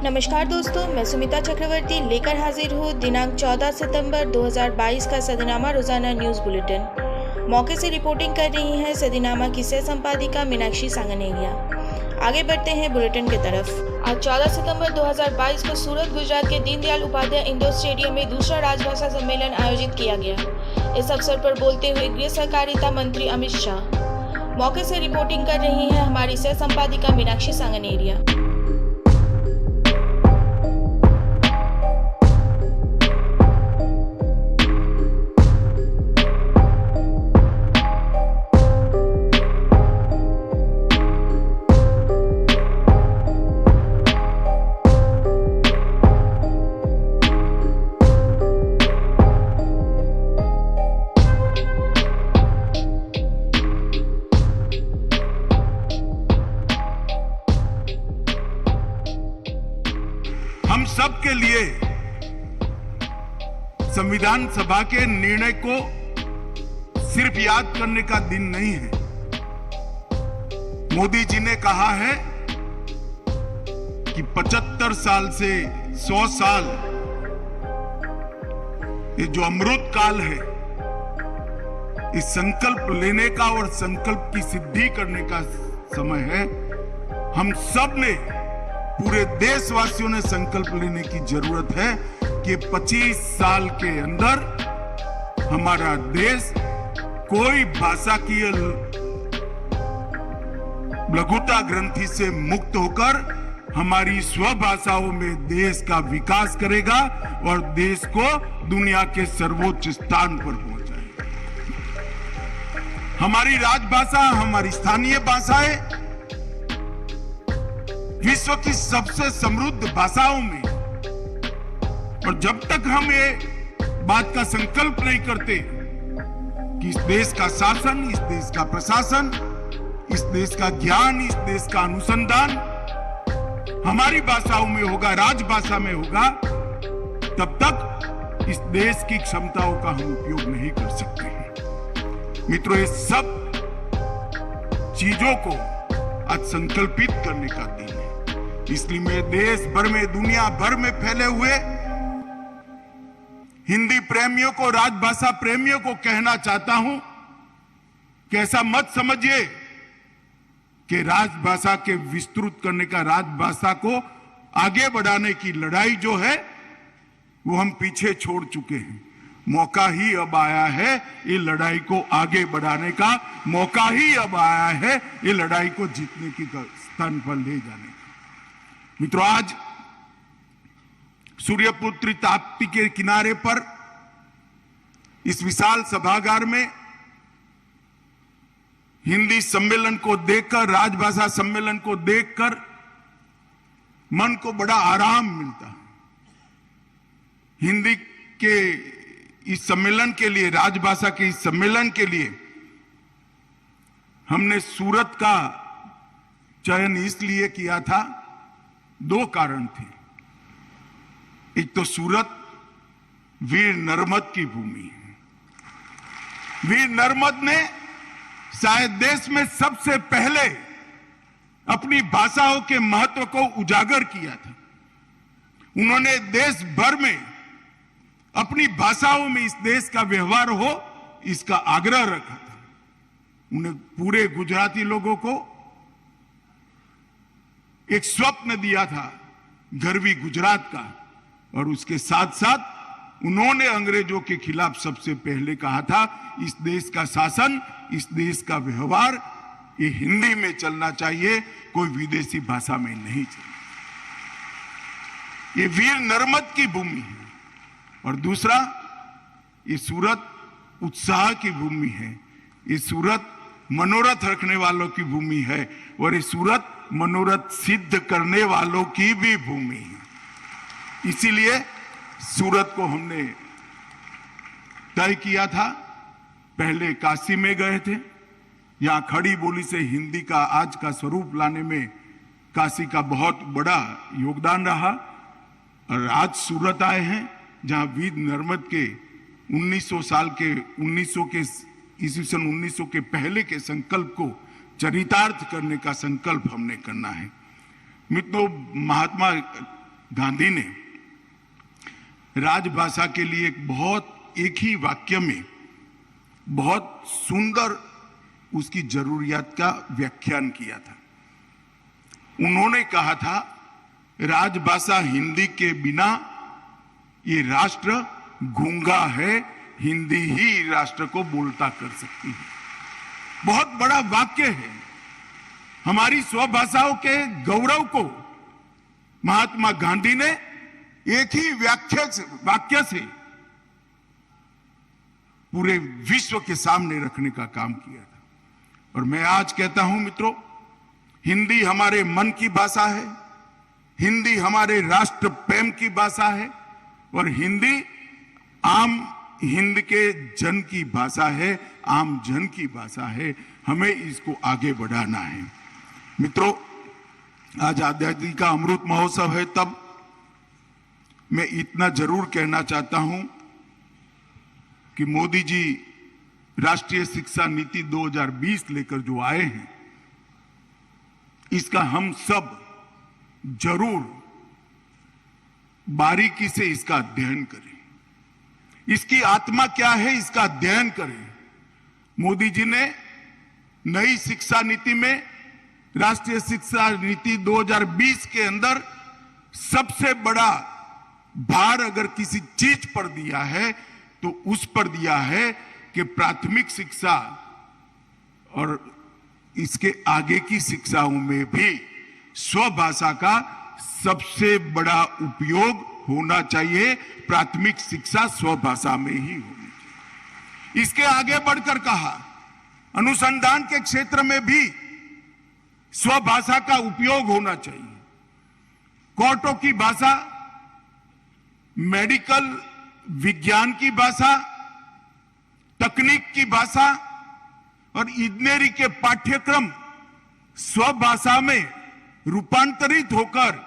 नमस्कार दोस्तों, मैं सुमिता चक्रवर्ती लेकर हाजिर हूँ दिनांक 14 सितंबर 2022 का सदनामा रोजाना न्यूज़ बुलेटिन। मौके से रिपोर्टिंग कर रही हैं सदनामा की सह संपादिका मीनाक्षी सांगनेरिया। आगे बढ़ते हैं बुलेटिन की तरफ। आज 14 सितंबर 2022 को सूरत, गुजरात के दीनदयाल उपाध्याय इंडोर स्टेडियम में दूसरा राजभाषा सम्मेलन आयोजित किया गया। इस अवसर पर बोलते हुए गृह सहकारिता मंत्री अमित शाह। मौके से रिपोर्टिंग कर रही हैं हमारी सह संपादिका मीनाक्षी सांगनेरिया। हम सब के लिए संविधान सभा के निर्णय को सिर्फ याद करने का दिन नहीं है। मोदी जी ने कहा है कि 75 साल से 100 साल ये जो अमृत काल है, इस संकल्प लेने का और संकल्प की सिद्धि करने का समय है। हम सब ने, पूरे देशवासियों ने संकल्प लेने की जरूरत है कि 25 साल के अंदर हमारा देश कोई भाषा की लघुता ग्रंथि से मुक्त होकर हमारी स्वभाषाओं में देश का विकास करेगा और देश को दुनिया के सर्वोच्च स्थान पर पहुंचाएगा। हमारी राजभाषा, हमारी स्थानीय भाषाएं विश्व की सबसे समृद्ध भाषाओं में, और जब तक हम ये बात का संकल्प नहीं करते कि इस देश का शासन, इस देश का प्रशासन, इस देश का ज्ञान, इस देश का अनुसंधान हमारी भाषाओं में होगा, राजभाषा में होगा, तब तक इस देश की क्षमताओं का हम उपयोग नहीं कर सकते हैं। मित्रों, ये सब चीजों को आज संकल्पित करने का दिन है। इसलिए मैं देश भर में, दुनिया भर में फैले हुए हिंदी प्रेमियों को, राजभाषा प्रेमियों को कहना चाहता हूं कि ऐसा मत समझिए कि राजभाषा के विस्तृत करने का, राजभाषा को आगे बढ़ाने की लड़ाई जो है वो हम पीछे छोड़ चुके हैं। मौका ही अब आया है ये लड़ाई को आगे बढ़ाने का, मौका ही अब आया है ये लड़ाई को जीतने की स्थान पर ले जाने का। मित्रों, आज सूर्यपुत्री ताप्ती के किनारे पर इस विशाल सभागार में हिंदी सम्मेलन को देखकर, राजभाषा सम्मेलन को देखकर मन को बड़ा आराम मिलता है। हिंदी के इस सम्मेलन के लिए, राजभाषा के इस सम्मेलन के लिए हमने सूरत का चयन इसलिए किया था, दो कारण थे। एक तो सूरत वीर नर्मद की भूमि है। वीर नर्मद ने शायद देश में सबसे पहले अपनी भाषाओं के महत्व को उजागर किया था। उन्होंने देश भर में अपनी भाषाओं में इस देश का व्यवहार हो, इसका आग्रह रखा था। उन्हें पूरे गुजराती लोगों को एक स्वप्न दिया था गरवी गुजरात का, और उसके साथ साथ उन्होंने अंग्रेजों के खिलाफ सबसे पहले कहा था, इस देश का शासन, इस देश का व्यवहार ये हिंदी में चलना चाहिए, कोई विदेशी भाषा में नहीं चाहिए। ये वीर नर्मद की भूमि है। और दूसरा, ये सूरत उत्साह की भूमि है। ये सूरत मनोरथ रखने वालों की भूमि है, और ये सूरत मनोरथ सिद्ध करने वालों की भी भूमि है। इसीलिए सूरत को हमने तय किया था। पहले काशी में गए थे, यहां खड़ी बोली से हिंदी का आज का स्वरूप लाने में काशी का बहुत बड़ा योगदान रहा, और आज सूरत आए हैं जहां वीर नर्मद के 1900 साल के 1900 के ईस्वी सन 1900 के पहले के संकल्प को चरितार्थ करने का संकल्प हमने करना है। मित्रों, महात्मा गांधी ने राजभाषा के लिए एक ही वाक्य में बहुत सुंदर उसकी जरूरियात का व्याख्यान किया था। उन्होंने कहा था, राजभाषा हिंदी के बिना ये राष्ट्र गूंगा है, हिंदी ही राष्ट्र को बोलता कर सकती है। बहुत बड़ा वाक्य है। हमारी स्वभाषाओं के गौरव को महात्मा गांधी ने एक ही वाक्य से पूरे विश्व के सामने रखने का काम किया था। और मैं आज कहता हूं मित्रों, हिंदी हमारे मन की भाषा है, हिंदी हमारे राष्ट्र प्रेम की भाषा है और हिंदी आम हिंद के जन की भाषा है, आम जन की भाषा है। हमें इसको आगे बढ़ाना है। मित्रों, आज आजादी का अमृत महोत्सव है, तब मैं इतना जरूर कहना चाहता हूं कि मोदी जी राष्ट्रीय शिक्षा नीति 2020 लेकर जो आए हैं, इसका हम सब जरूर बारीकी से इसका अध्ययन करें। इसकी आत्मा क्या है, इसका अध्ययन करें। मोदी जी ने नई शिक्षा नीति में, राष्ट्रीय शिक्षा नीति 2020 के अंदर सबसे बड़ा भार अगर किसी चीज पर दिया है तो उस पर दिया है कि प्राथमिक शिक्षा और इसके आगे की शिक्षाओं में भी स्वभाषा का सबसे बड़ा उपयोग होना चाहिए। प्राथमिक शिक्षा स्वभाषा में ही होनी चाहिए। इसके आगे बढ़कर कहा, अनुसंधान के क्षेत्र में भी स्वभाषा का उपयोग होना चाहिए। कोर्टों की भाषा, मेडिकल विज्ञान की भाषा, तकनीक की भाषा और इंजीनियरिंग के पाठ्यक्रम स्वभाषा में रूपांतरित होकर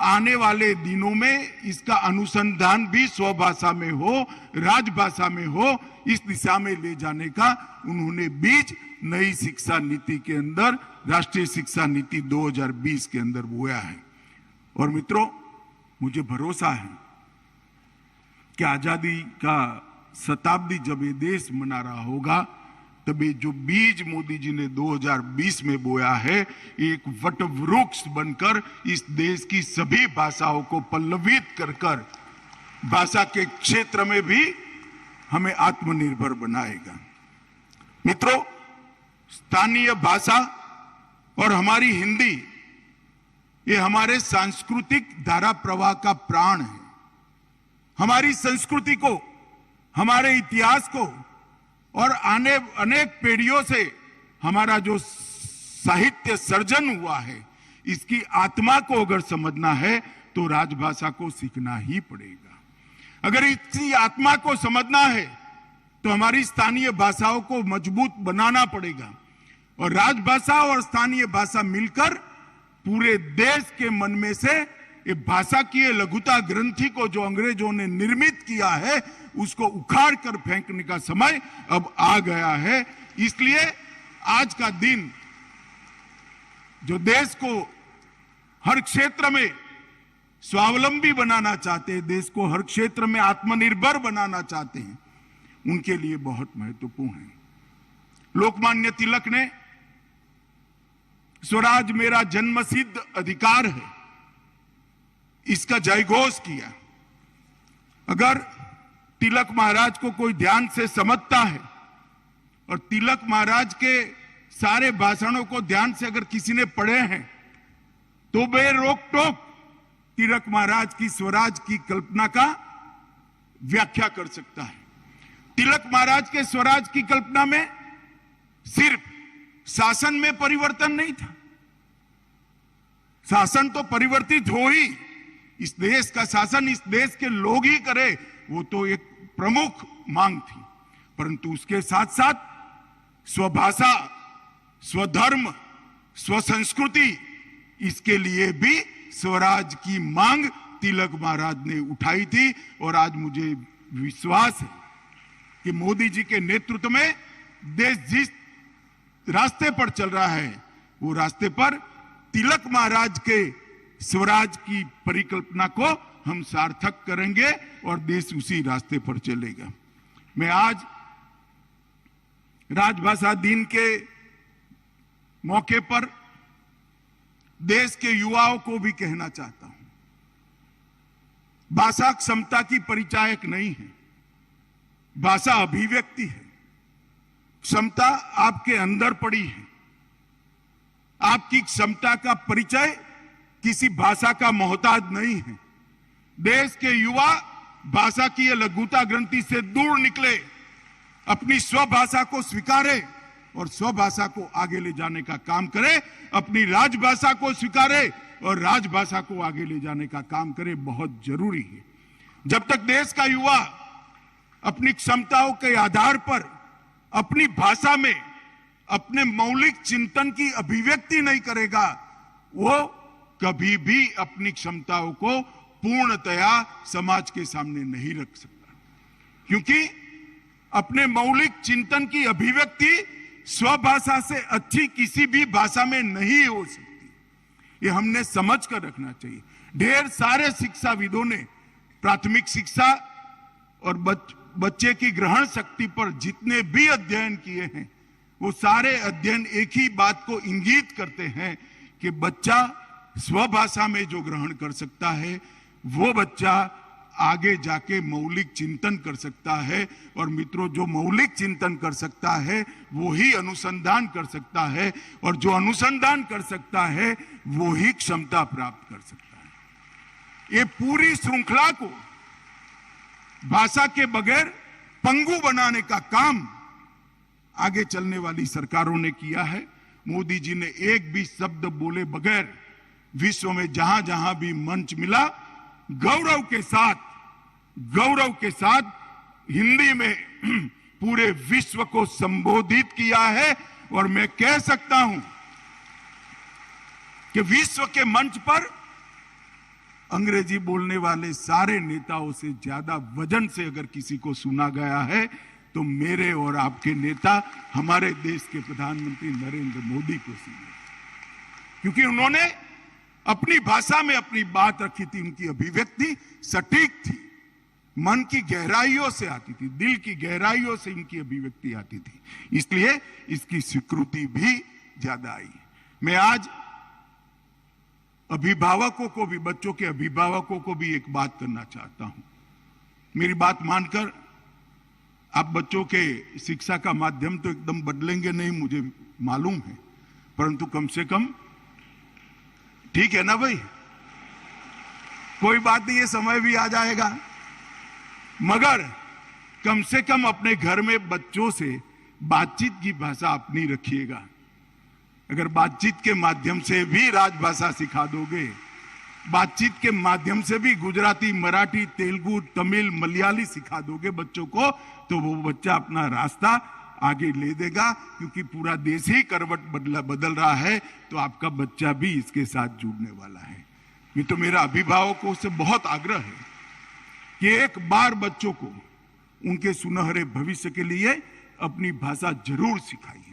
आने वाले दिनों में इसका अनुसंधान भी स्वभाषा में हो, राजभाषा में हो, इस दिशा में ले जाने का उन्होंने बीज नई शिक्षा नीति के अंदर, राष्ट्रीय शिक्षा नीति 2020 के अंदर बोया है। और मित्रों, मुझे भरोसा है कि आजादी का शताब्दी जब ये देश मना रहा होगा, तब ये जो बीज मोदी जी ने 2020 में बोया है, एक वट वृक्ष बनकर इस देश की सभी भाषाओं को पल्लवित कर भाषा के क्षेत्र में भी हमें आत्मनिर्भर बनाएगा। मित्रों, स्थानीय भाषा और हमारी हिंदी, ये हमारे सांस्कृतिक धारा प्रवाह का प्राण है। हमारी संस्कृति को, हमारे इतिहास को और आने अनेक पीढ़ियों से हमारा जो साहित्य सर्जन हुआ है, इसकी आत्मा को अगर समझना है तो राजभाषा को सीखना ही पड़ेगा। अगर इसकी आत्मा को समझना है तो हमारी स्थानीय भाषाओं को मजबूत बनाना पड़ेगा। और राजभाषा और स्थानीय भाषा मिलकर पूरे देश के मन में से ये भाषा की लघुता ग्रंथि को जो अंग्रेजों ने निर्मित किया है, उसको उखाड़ कर फेंकने का समय अब आ गया है। इसलिए आज का दिन जो देश को हर क्षेत्र में स्वावलंबी बनाना चाहते हैं, देश को हर क्षेत्र में आत्मनिर्भर बनाना चाहते हैं, उनके लिए बहुत महत्वपूर्ण है। लोकमान्य तिलक ने स्वराज मेरा जन्मसिद्ध अधिकार है, इसका जयघोष किया। अगर तिलक महाराज को कोई ध्यान से समझता है और तिलक महाराज के सारे भाषणों को ध्यान से अगर किसी ने पढ़े हैं तो बेरोक टोक तिलक महाराज की स्वराज की कल्पना का व्याख्या कर सकता है। तिलक महाराज के स्वराज की कल्पना में सिर्फ शासन में परिवर्तन नहीं था, शासन तो परिवर्तित हो ही, इस देश का शासन इस देश के लोग ही करे, वो तो एक प्रमुख मांग थी। परंतु उसके साथ साथ स्वभाषा, स्वधर्म, स्वसंस्कृति, इसके लिए भी स्वराज की मांग तिलक महाराज ने उठाई थी। और आज मुझे विश्वास है कि मोदी जी के नेतृत्व में देश जिस रास्ते पर चल रहा है, वो रास्ते पर तिलक महाराज के स्वराज की परिकल्पना को हम सार्थक करेंगे और देश उसी रास्ते पर चलेगा। मैं आज राजभाषा दिन के मौके पर देश के युवाओं को भी कहना चाहता हूं, भाषा क्षमता की परिचायक नहीं है, भाषा अभिव्यक्ति है। क्षमता आपके अंदर पड़ी है। आपकी क्षमता का परिचय किसी भाषा का मोहताज नहीं है। देश के युवा भाषा की लघुता ग्रंथि से दूर निकले, अपनी स्वभाषा को स्वीकारे और स्वभाषा को आगे ले जाने का काम करे, अपनी राजभाषा को स्वीकारे और राजभाषा को आगे ले जाने का काम करे, बहुत जरूरी है। जब तक देश का युवा अपनी क्षमताओं के आधार पर अपनी भाषा में अपने मौलिक चिंतन की अभिव्यक्ति नहीं करेगा, वो कभी भी अपनी क्षमताओं को पूर्णतया समाज के सामने नहीं रख सकता, क्योंकि अपने मौलिक चिंतन की अभिव्यक्ति स्वभाषा से अच्छी किसी भी भाषा में नहीं हो सकती। ये हमने समझ कर रखना चाहिए। ढेर सारे शिक्षाविदों ने प्राथमिक शिक्षा और बच्चे की ग्रहण शक्ति पर जितने भी अध्ययन किए हैं, वो सारे अध्ययन एक ही बात को इंगित करते हैं कि बच्चा स्वभाषा में जो ग्रहण कर सकता है, वो बच्चा आगे जाके मौलिक चिंतन कर सकता है। और मित्रों, जो मौलिक चिंतन कर सकता है वो ही अनुसंधान कर सकता है, और जो अनुसंधान कर सकता है वो ही क्षमता प्राप्त कर सकता है। ये पूरी श्रृंखला को भाषा के बगैर पंगु बनाने का काम आगे चलने वाली सरकारों ने किया है। मोदी जी ने एक भी शब्द बोले बगैर विश्व में जहां जहां भी मंच मिला, गौरव के साथ हिंदी में पूरे विश्व को संबोधित किया है। और मैं कह सकता हूं कि विश्व के मंच पर अंग्रेजी बोलने वाले सारे नेताओं से ज्यादा वजन से अगर किसी को सुना गया है तो मेरे और आपके नेता, हमारे देश के प्रधानमंत्री नरेंद्र मोदी को सुना, क्योंकि उन्होंने अपनी भाषा में अपनी बात रखी थी। उनकी अभिव्यक्ति सटीक थी, मन की गहराइयों से आती थी, दिल की गहराइयों से इनकी अभिव्यक्ति आती थी, इसलिए इसकी स्वीकृति भी ज्यादा आई। मैं आज अभिभावकों को भी, बच्चों के अभिभावकों को भी एक बात करना चाहता हूं। मेरी बात मानकर आप बच्चों के शिक्षा का माध्यम तो एकदम बदलेंगे नहीं, मुझे मालूम है, परंतु कम से कम, ठीक है ना भाई, कोई बात नहीं, ये समय भी आ जाएगा, मगर कम से कम अपने घर में बच्चों से बातचीत की भाषा अपनी रखिएगा। अगर बातचीत के माध्यम से भी राजभाषा सिखा दोगे, बातचीत के माध्यम से भी गुजराती, मराठी, तेलुगु, तमिल, मलयाली सिखा दोगे बच्चों को, तो वो बच्चा अपना रास्ता आगे ले देगा, क्योंकि पूरा देश ही करवट बदल रहा है, तो आपका बच्चा भी इसके साथ जुड़ने वाला है। ये तो मेरा अभिभावकों से बहुत आग्रह है कि एक बार बच्चों को उनके सुनहरे भविष्य के लिए अपनी भाषा जरूर सिखाइए।